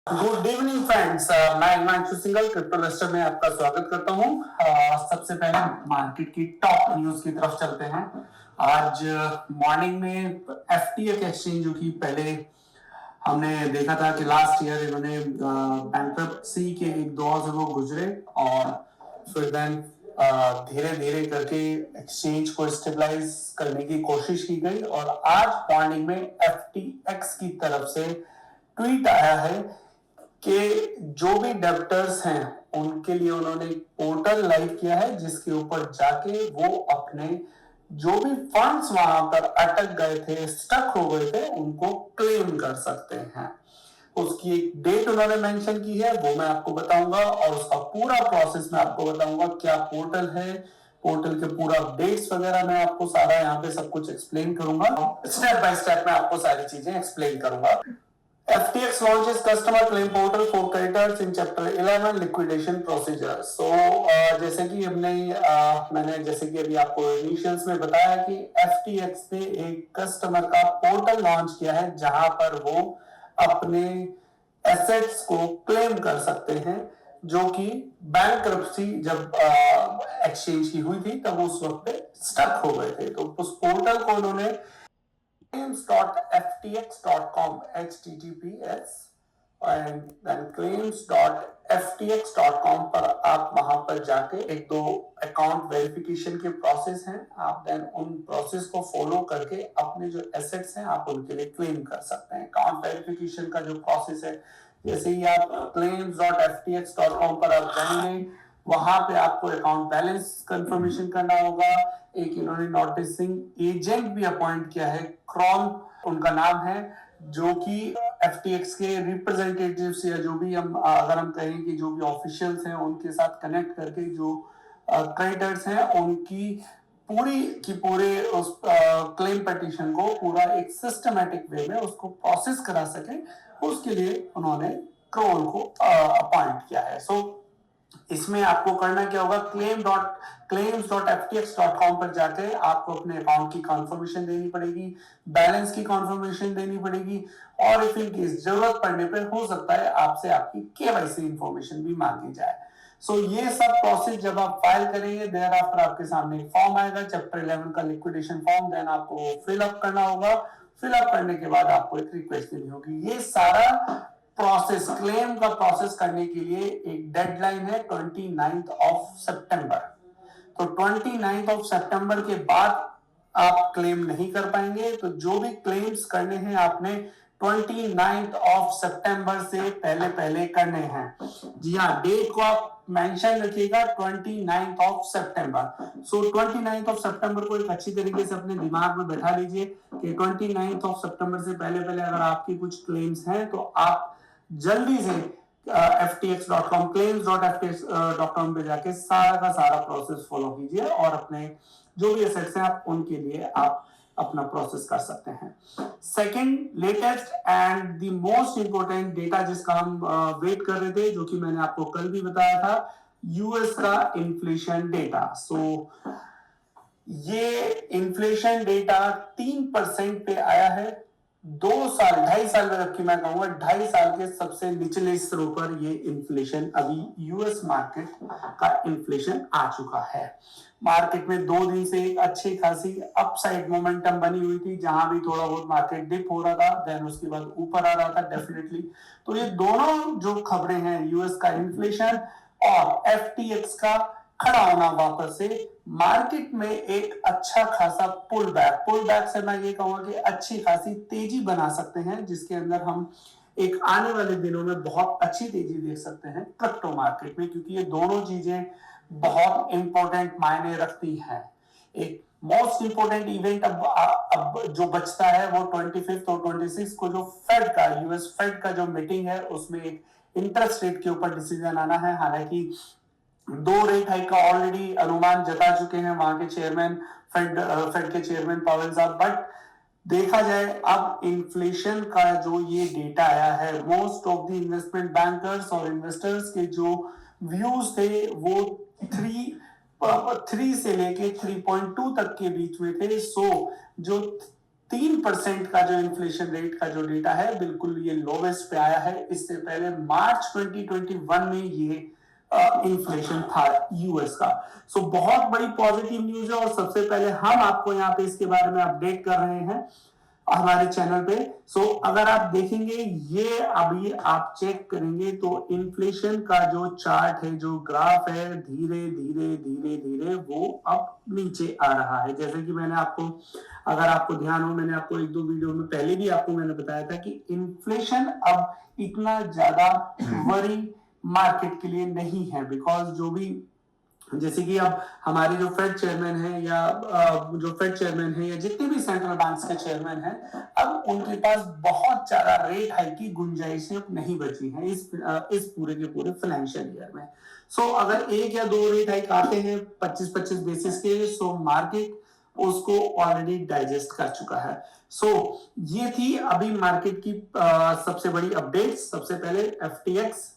Good evening friends, मैं हिमांशु सिंघल क्रिप्टोवेस्टर में आपका स्वागत करता हूं। सबसे पहले मार्केट की टॉप न्यूज की तरफ चलते हैं। आज मॉर्निंग में एफटीएक्स एक्सचेंज, जो कि पहले हमने देखा था कि लास्ट ईयर इन्होंने बैंक्रप्सी के एक दौर से वो गुजरे और फिर देन धीरे धीरे करके एक्सचेंज को स्टेबलाइज करने की कोशिश की गई और आज मॉर्निंग में एफटीएक्स की तरफ से ट्वीट आया है कि जो भी डेब्टर्स हैं उनके लिए उन्होंने पोर्टल लाइव किया है जिसके ऊपर जाके वो अपने जो भी फंड्स वहां पर अटक गए थे, स्टक हो गए थे, उनको क्लेम कर सकते हैं। उसकी एक डेट उन्होंने मेंशन की है, वो मैं आपको बताऊंगा और उसका पूरा प्रोसेस मैं आपको बताऊंगा। क्या पोर्टल है, पोर्टल के पूरा अपडेट्स वगैरह मैं आपको सारा यहाँ पे सब कुछ एक्सप्लेन करूंगा। स्टेप बाय स्टेप मैं आपको सारी चीजें एक्सप्लेन करूंगा। FTX launches customer claim portal for creditors in Chapter 11 liquidation procedure. So जैसे कि मैंने जैसे कि अभी आपको इनिशियल्स में बताया कि FTX ने एक कस्टमर का पोर्टल लॉन्च किया है जहां पर वो अपने एसेट्स को क्लेम कर सकते हैं, जो कि बैंक्रप्सी जब एक्सचेंज की हुई थी तब उस वक्त पे स्टक हो गए थे। तो उस पोर्टल को उन्होंने claims.ftx.com https and then claims.ftx.com पर आप वहां पर जाके एक दो अकाउंट वेरिफिकेशन के प्रोसेस हैं, आप देन उन प्रोसेस को फॉलो करके अपने जो एसेट्स हैं आप उनके लिए क्लेम कर सकते हैं। अकाउंट वेरिफिकेशन का जो प्रोसेस है, जैसे ही आप claims.ftx.com पर आप जाएंगे वहां पे आपको अकाउंट बैलेंस कंफर्मेशन करना होगा। एक इन्होंने नोटिसिंग एजेंट भी अपॉइंट किया है, क्रॉल उनका नाम है, जो कि एफटीएक्स के रिप्रेजेंटेटिव्स या जो भी हम अगर हम कहें कि जो भी ऑफिशियल्स हैं उनके साथ कनेक्ट करके जो क्रेडिटर्स हैं उनकी पूरी की पूरे उस क्लेम पिटीशन को पूरा एक सिस्टमैटिक वे में उसको प्रोसेस करा सके, उसके लिए उन्होंने क्रॉल को अपॉइंट किया है। सो इसमें आपको करना क्या होगा, claims.ftx.com पर जाके आपको अपने अकाउंट की कंफर्मेशन देनी पड़ेगी, बैलेंस की कंफर्मेशन देनी पड़ेगी और इफ इन केस जरूरत पड़ने पर हो सकता है आपसे आपकी केवाईसी इंफॉर्मेशन भी मांगी जाए। सो ये सब प्रोसेस जब आप फाइल करेंगे देयर आफ्टर आपके सामने एक फॉर्म आएगा, चैप्टर 11 का लिक्विडेशन फॉर्म, देन आपको फिल अप करना होगा। फिल अप करने के बाद आपको एक रिक्वेस्ट देनी होगी। ये सारा प्रोसेस, क्लेम का प्रोसेस करने के लिए एक डेडलाइन है 29th ऑफ सितंबर। तो 29th ऑफ सितंबर के बाद आप क्लेम नहीं कर पाएंगे। तो जो भी क्लेम्स करने हैं आपने 29th ऑफ सितंबर से पहले पहले करने हैं। जी हाँ, डेट को आप मेंशन रखिएगा 29th of September. So 29th of सितंबर को एक अच्छी तरीके से अपने दिमाग में बैठा लीजिए कि 29th ऑफ सितंबर से पहले पहले अगर आपकी कुछ क्लेम्स हैं तो आप जल्दी से ftx.com claims.ftx.com पे जाके सारा का सारा प्रोसेस फॉलो कीजिए और अपने जो भी एसेट्स हैं आप उनके लिए आप अपना प्रोसेस कर सकते हैं। Second latest and the most important data जिसका हम वेट कर रहे थे, जो कि मैंने आपको कल भी बताया था, यूएस का इन्फ्लेशन डेटा। सो ये इन्फ्लेशन डेटा 3% पे आया है। 2 साल 2.5 साल में, जबकि मैं कहूंगा 2.5 साल के सबसे निचले स्तरों पर ये इन्फ्लेशन अभी यूएस मार्केट का इन्फ्लेशन आ चुका है। मार्केट में 2 दिन से एक अच्छी खासी अपसाइड मोमेंटम बनी हुई थी, जहां भी थोड़ा बहुत मार्केट डिप हो रहा था, देन उसके बाद ऊपर आ रहा था डेफिनेटली। तो ये दोनों जो खबरें हैं, यूएस का इन्फ्लेशन और एफटीएक्स का खड़ा होना, वापस से मार्केट में एक अच्छा खासा पुल बैक से मैं ये कहूंगा कि अच्छी खासी तेजी बना सकते हैं, जिसके अंदर हम एक आने वाले दिनों में बहुत अच्छी तेजी देख सकते हैं क्रिप्टो मार्केट में, क्योंकि ये दोनों चीजें बहुत इंपॉर्टेंट मायने रखती हैं। एक मोस्ट इंपोर्टेंट इवेंट अब जो बचता है वो 25 और 26 को जो फेड का, यूएस फेड का जो मीटिंग है, उसमें एक इंटरेस्ट रेट के ऊपर डिसीजन आना है। हालांकि 2 रेट हाइक का ऑलरेडी अनुमान जता चुके हैं वहां के चेयरमैन, फेड के चेयरमैन पावेल साहब। बट देखा जाए अब इन्फ्लेशन का जो ये डेटा आया है, most of the investment bankers और इन्वेस्टर्स के जो व्यूज थे वो 3 से लेके 3.2 तक के बीच में थे। सो जो 3% का जो इन्फ्लेशन रेट का जो डेटा है बिल्कुल ये लोवेस्ट पे आया है। इससे पहले मार्च 2021 में ये इन्फ्लेशन था यूएस का। सो बहुत बड़ी पॉजिटिव न्यूज है और सबसे पहले हम आपको यहाँ पे इसके बारे में अपडेट कर रहे हैं हमारे चैनल पे। सो अगर आप देखेंगे ये अभी आप चेक करेंगे तो इन्फ्लेशन का जो चार्ट है, जो ग्राफ है, धीरे धीरे धीरे धीरे वो अब नीचे आ रहा है। जैसे कि मैंने आपको, अगर आपको ध्यान हो, मैंने आपको एक दो वीडियो में पहले भी आपको मैंने बताया था कि इन्फ्लेशन अब इतना ज्यादा वरी मार्केट के लिए नहीं है, बिकॉज जो भी, जैसे कि अब हमारे जो फेड चेयरमैन है या जो फेड चेयरमैन है या जितने भी सेंट्रल बैंक्स के चेयरमैन हैं, अब उनके पास बहुत ज्यादा रेट हाइक की गुंजाइशें नहीं बची हैं इस पूरे के पूरे फाइनेंशियल ईयर में। सो अगर एक या दो रेट हाइक आते हैं 25-25 बेसिस के, सो मार्केट उसको ऑलरेडी डाइजेस्ट कर चुका है। सो ये थी अभी मार्केट की सबसे बड़ी अपडेट। सबसे पहले एफटीएक्स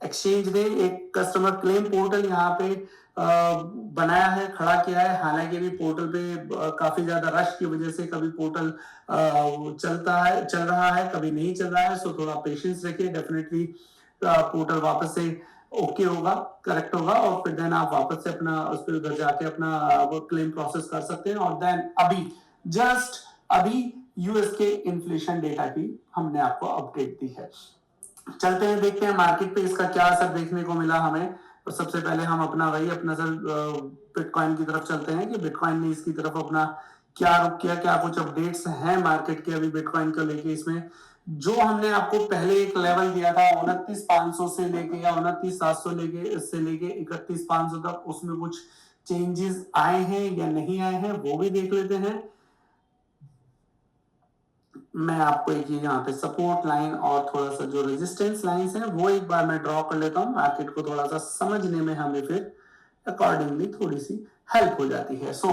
एक्सचेंज ने एक कस्टमर क्लेम पोर्टल यहाँ पे बनाया है, खड़ा किया है। हालांकि अभी पोर्टल पे काफी ज्यादा रश की वजह से कभी पोर्टल चल रहा है, कभी नहीं चल रहा है। सो थोड़ा पेशेंस रखिए, डेफिनेटली पोर्टल वापस से ओके होगा, करेक्ट होगा और फिर देन आप वापस से अपना उस पर उधर जाके अपना वो क्लेम प्रोसेस कर सकते हैं। और देन अभी यूएस के इन्फ्लेशन डेटा की हमने आपको अपडेट दी है। चलते हैं, देखते हैं मार्केट पे इसका क्या असर देखने को मिला हमें। तो सबसे पहले हम अपना सर बिटकॉइन की तरफ चलते हैं कि बिटकॉइन ने इसकी तरफ अपना क्या रुख किया, क्या कुछ अपडेट्स हैं मार्केट के अभी बिटकॉइन को लेके। इसमें जो हमने आपको पहले एक लेवल दिया था 29,500 से लेके या 29,700 से लेके 31,500 तक, उसमें कुछ चेंजेस आए हैं या नहीं आए हैं वो भी देख लेते हैं। मैं आपको एक यहाँ पे सपोर्ट लाइन और थोड़ा सा जो रेजिस्टेंस लाइंस हैं वो एक बार मैं ड्रॉ कर लेता हूँ, मार्केट को थोड़ा सा समझने में हमें फिर अकॉर्डिंगली थोड़ी सी हेल्प हो जाती है। सो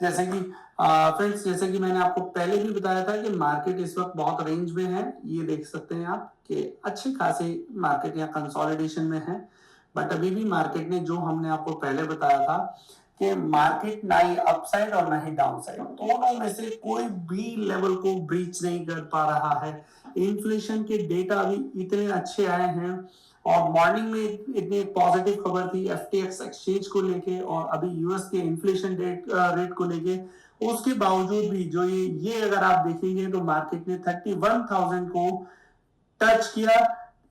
जैसे कि फ्रेंड्स, जैसे कि मैंने आपको पहले भी बताया था कि मार्केट इस वक्त बहुत रेंज में है। ये देख सकते हैं आप कि अच्छे खासे मार्केट यहाँ कंसोलिडेशन में है, बट अभी भी मार्केट ने जो हमने आपको पहले बताया था कि मार्केट ना ही अपसाइड और ना ही डाउनसाइड, दोनों में से कोई भी लेवल को ब्रीच नहीं कर पा रहा है। इन्फ्लेशन के डेटा अभी इतने अच्छे आए हैं और मॉर्निंग में इतनी पॉजिटिव खबर थी एफटीएक्स एक्सचेंज को लेके और अभी यूएस के इन्फ्लेशन रेट को लेके। उसके बावजूद भी जो ये अगर आप देखेंगे तो मार्केट ने 31,000 को टच किया,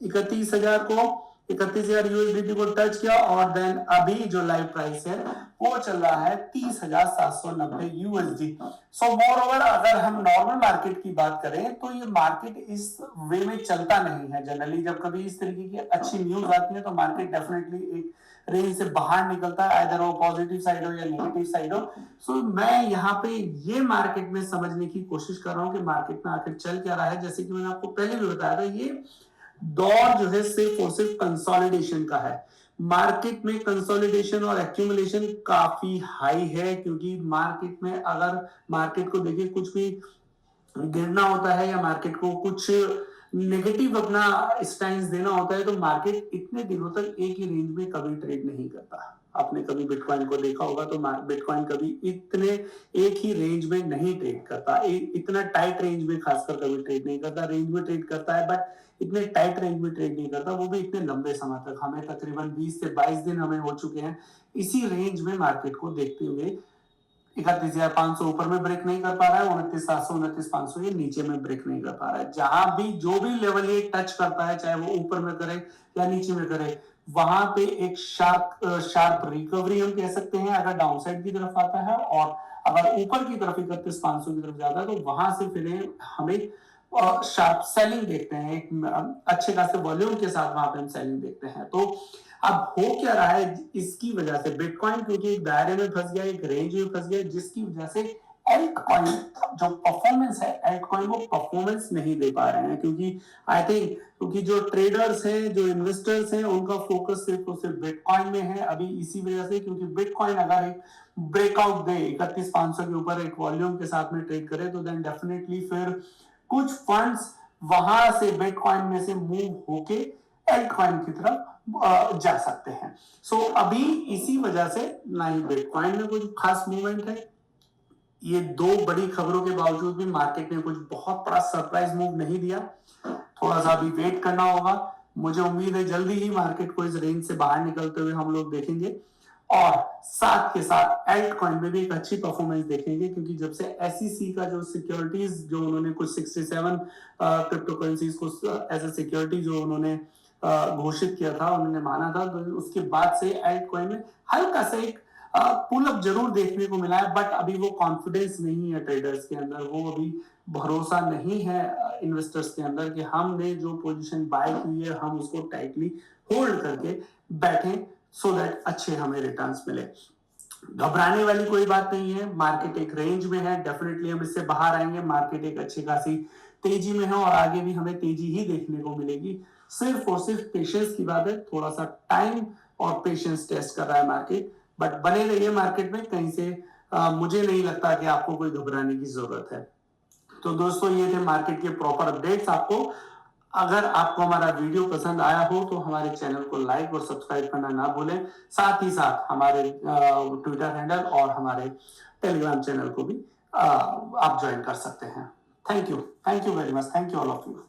31,000 यूएसडीटी को टच किया और देन अभी जो लाइव प्राइस है वो चल रहा है 30,790 यूएसडी। सो मोर ओवर अगर हम नॉर्मल मार्केट की बात करें तो ये मार्केट इस वे में चलता नहीं है। जनरली जब कभी इस तरीके की अच्छी न्यूज आती है तो मार्केट डेफिनेटली एक रेंज से बाहर निकलता है, आइदर वो पॉजिटिव साइड हो या नेगेटिव साइड हो। सो मैं यहाँ पे ये मार्केट में समझने की कोशिश कर रहा हूँ कि मार्केट में आखिर चल क्या रहा है। जैसे कि मैंने आपको पहले भी बताया था, ये दौर जो है सिर्फ और सिर्फ कंसोलिडेशन का है। मार्केट में कंसोलिडेशन और एक्यूमुलेशन काफी हाई है, क्योंकि मार्केट में अगर मार्केट को देखिए कुछ भी गिरना होता है या मार्केट को कुछ नेगेटिव अपना स्टैंड देना होता है तो मार्केट इतने दिनों तक एक ही रेंज में कभी ट्रेड नहीं करता। आपने कभी बिटकॉइन को देखा होगा तो बिटकॉइन कभी इतने एक ही रेंज में नहीं ट्रेड करता, इतना टाइट रेंज में खासकर कभी ट्रेड नहीं करता। रेंज में ट्रेड करता है बट इतने टाइट रेंज में ट्रेड नहीं करता, वो भी इतने लंबे समय तक। हमें तकरीबन 20 से 22 दिन हमें हो चुके हैं इसी रेंज में मार्केट को देखते हुए। 31,500 ऊपर में ब्रेक नहीं कर पा रहा है, 29,700 29,500 ये नीचे में ब्रेक नहीं कर पा रहा है। जहां भी जो भी लेवल ये टच करता है, चाहे वो ऊपर में करे या नीचे में करे, वहां पे एक शार्प रिकवरी हम कह सकते हैं अगर डाउनसाइड की तरफ आता है। और अगर ऊपर की तरफ 31,500 की तरफ जाता है तो वहां से फिर हमें शार्प सेलिंग देखते हैं, एक अच्छे खासे वॉल्यूम के साथ वहां पे हम सेलिंग देखते हैं। तो अब हो क्या रहा है, इसकी वजह से बिटकॉइन क्योंकि एक दायरे में फंस गया, एक रेंज में फंस गया, जिसकी वजह से एल्टकॉइन जो परफॉर्मेंस है, एल्टकॉइन वो परफॉर्मेंस नहीं दे पा रहे हैं। क्योंकि आई थिंक क्योंकि जो ट्रेडर्स हैं, जो इन्वेस्टर्स हैं, उनका फोकस सिर्फ और सिर्फ बिटकॉइन में है अभी, इसी वजह से। क्योंकि बिटकॉइन अगर एक ब्रेकआउट दे 31,500 के ऊपर एक वॉल्यूम के साथ में ट्रेड करे तो देन डेफिनेटली फिर कुछ फंड्स वहां से बिटकॉइन में से मूव होके एल्टकॉइन की तरफ जा सकते हैं। सो अभी इसी वजह से ना ही बिटकॉइन में कुछ खास मूवमेंट है, ये दो बड़ी खबरों के बावजूद भी मार्केट ने कुछ बहुत बड़ा सरप्राइज मूव नहीं दिया। थोड़ा सा अभी वेट करना होगा। मुझे उम्मीद है जल्दी ही मार्केट को इस रेंज से बाहर निकलते हुए हम लोग देखेंगे, और साथ के साथ एल्ट कॉइन में भी एक अच्छी परफॉर्मेंस देखेंगे, क्योंकि जब से एसईसी का जो सिक्योरिटीज जो उन्होंने कुछ 67 क्रिप्टो करेंसीज को एज ए सिक्योरिटी जो उन्होंने घोषित किया था, उन्होंने माना था, तो उसके बाद से एल्ट कॉइन में हल्का सा एक पुल अप जरूर देखने को मिला है, बट अभी वो कॉन्फिडेंस नहीं है ट्रेडर्स के अंदर, वो अभी भरोसा नहीं है इन्वेस्टर्स के अंदर कि हमने जो पोजीशन बाय की है हम उसको टाइटली होल्ड करके बैठे, सो दैट अच्छे हमें रिटर्न्स मिले। घबराने वाली कोई बात नहीं है, मार्केट एक रेंज में है, डेफिनेटली हम इससे बाहर आएंगे। मार्केट एक अच्छी खासी तेजी में है और आगे भी हमें तेजी ही देखने को मिलेगी। सिर्फ और सिर्फ पेशेंस की बात है, थोड़ा सा टाइम और पेशेंस टेस्ट कर रहा है मार्केट, बट बने रहिए मार्केट में, कहीं से मुझे नहीं लगता कि आपको कोई घबराने की जरूरत है। तो दोस्तों ये थे मार्केट के प्रॉपर अपडेट्स। आपको अगर आपको हमारा वीडियो पसंद आया हो तो हमारे चैनल को लाइक और सब्सक्राइब करना ना भूलें, साथ ही साथ हमारे ट्विटर हैंडल और हमारे टेलीग्राम चैनल को भी आप ज्वाइन कर सकते हैं। Thank you very much, thank you all of you.